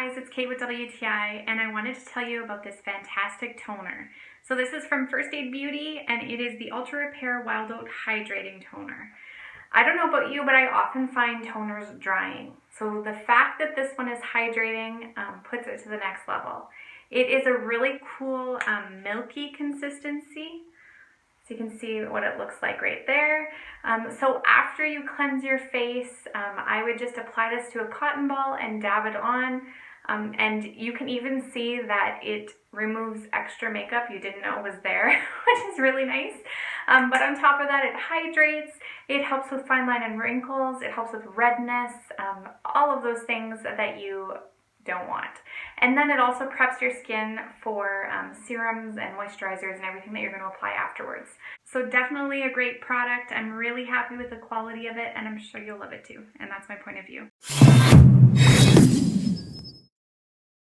guys, it's Kate with WTI, and I wanted to tell you about this fantastic toner. So this is from First Aid Beauty, and it is the Ultra Repair Wild Oat Hydrating Toner. I don't know about you, but I often find toners drying. So the fact that this one is hydrating puts it to the next level. It is a really cool milky consistency. So you can see what it looks like right there. So after you cleanse your face, I would just apply this to a cotton ball and dab it on. And you can even see that it removes extra makeup you didn't know was there, which is really nice. But on top of that, it hydrates, it helps with fine line and wrinkles, it helps with redness, all of those things that you don't want. And then it also preps your skin for serums and moisturizers and everything that you're going to apply afterwards. So definitely a great product. I'm really happy with the quality of it, and I'm sure you'll love it too. And that's my point of view.